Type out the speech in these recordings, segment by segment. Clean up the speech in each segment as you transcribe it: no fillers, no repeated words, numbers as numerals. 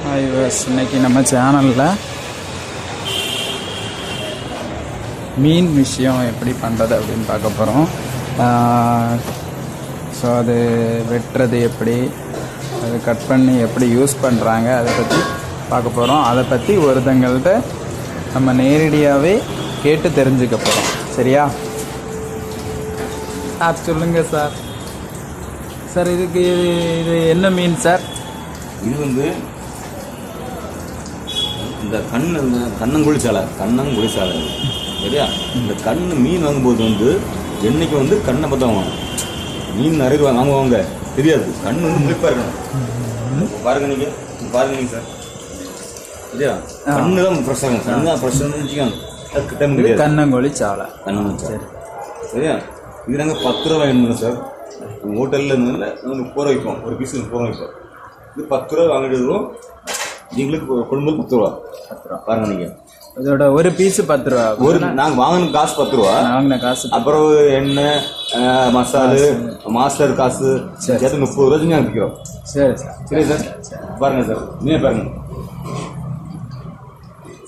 இன்னைக்கு நம்ம சேனலில் மீன் விஷயம் எப்படி பண்ணுறது அப்படின்னு பார்க்க போகிறோம். ஸோ அது வெட்டுறது எப்படி, அது கட் பண்ணி எப்படி யூஸ் பண்ணுறாங்க அதை பற்றி பார்க்க போகிறோம். அதை பற்றி ஒருத்தங்கள்ட்ட நம்ம நேரடியாகவே கேட்டு தெரிஞ்சுக்க போகிறோம். சரியா? சொல்லுங்கள் சார். சார் இதுக்கு இது என்ன மீன் சார்? இது வந்து இந்த கண்ணங்குழி சாலை சரியா? இந்த மீன் வாங்கும்போது வந்து என்னைக்கு வந்து கண்ணை பார்த்தா வாங்கணும். மீன் நிறைய வாங்குவாங்க தெரியாது. கண் வந்து முழிப்பாக இருக்கணும். பாருங்க நீங்கள் சார் சரியா? கண்ணு தான் ஃப்ரெஷ்ஷாக இருக்கும். கண்ணு தான் ஃப்ரெஷ்ஷாக வச்சுக்கோங்க. கண்ணங்குழி சாலை சரியா? இது நாங்கள் 10 ரூபா வாங்கிட்டு சார். ஹோட்டலில் இருந்ததில்ல 30 ரூபா வைப்போம். ஒரு பீஸ் 30 ரூபா வைப்போம். இது 10 ரூபா வாங்கிட்டு வருவோம். எங்களுக்கு கொள்முதல் 10 ரூபா. பாருங்க நீங்கள் இதோட ஒரு பீஸு 10 ரூபா. நாங்கள் வாங்கின காசு 10 ரூபா. வாங்கின காசு அப்புறம் எண்ணெய், மசாலு, மாஸ்டர் காசு சேர்த்து 30 ரூபா செஞ்சு விற்கிறோம். சரி சார். சரி சார். பாருங்கள் சார், நீங்கள் பாருங்கள்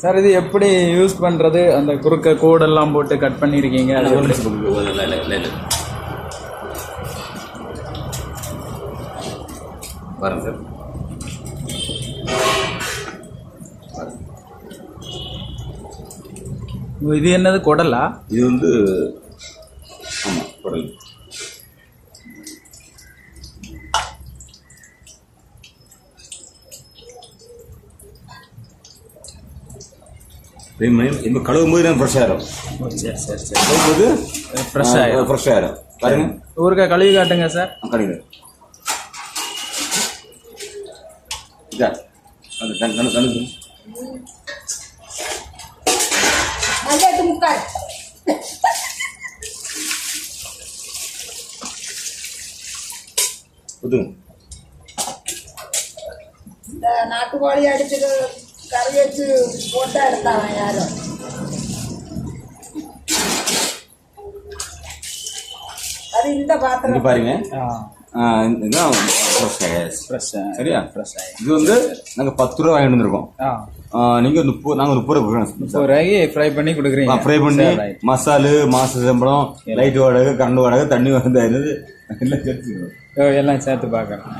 சார். இது எப்படி யூஸ் பண்ணுறது? அந்த குறுக்க கோடெல்லாம் போட்டு கட் பண்ணியிருக்கீங்க. அது பாருங்க சார். இது என்னது, குடலா? இது வந்து ஆமாம் குடல். இப்போ கழுவும் போது நான் ஃப்ரெஷ் ஆயிரும். சரி சரி சரி. கழுவும் போது ஃப்ரெஷ் ஆயிரும். பாருங்க, ஊருக்கா கழுவி காட்டுங்க சார். கழுவிங்க. இதா அந்த கணக்கு இந்த நாட்டுக்கோழி அடிச்சுட்டு கறி வச்சு போட்டா எடுத்தாங்க யாரும். அது இந்த பாத்திரம் பாருங்க. சரியா? இது வந்து நாங்கள் 10 ரூபா வாங்கிட்டு வந்திருக்கோம். நீங்கள் நாங்கள் 30 ரூபாய்க்கு ஃப்ரை பண்ணி கொடுக்குறீங்க. ஃப்ரை பண்ணி மசாலு, மாச சம்பளம், லைட் வாடகை, கரண்ட் வாடகை, தண்ணி வந்தாயிருது எல்லாம் சேர்த்து பார்க்குறோம்.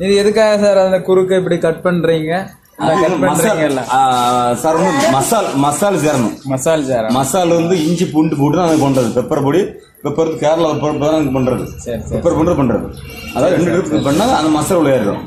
இது எதுக்காக சார் அந்த குறுக்கு இப்படி கட் பண்ணுறீங்க? சார் வந்து மசால் சேரணும். மசால் வந்து இஞ்சி பூண்டு போட்டு தான் நாங்கள் பண்ணுறது. பெப்பர் பொடி, பெப்பர் கேரளா பெப்பர் தான் பண்ணுறது. பெப்பர் பண்றது அதாவது 2 ட்ரிப் பண்ணால் அந்த மசாலா விளையாடுறோம்.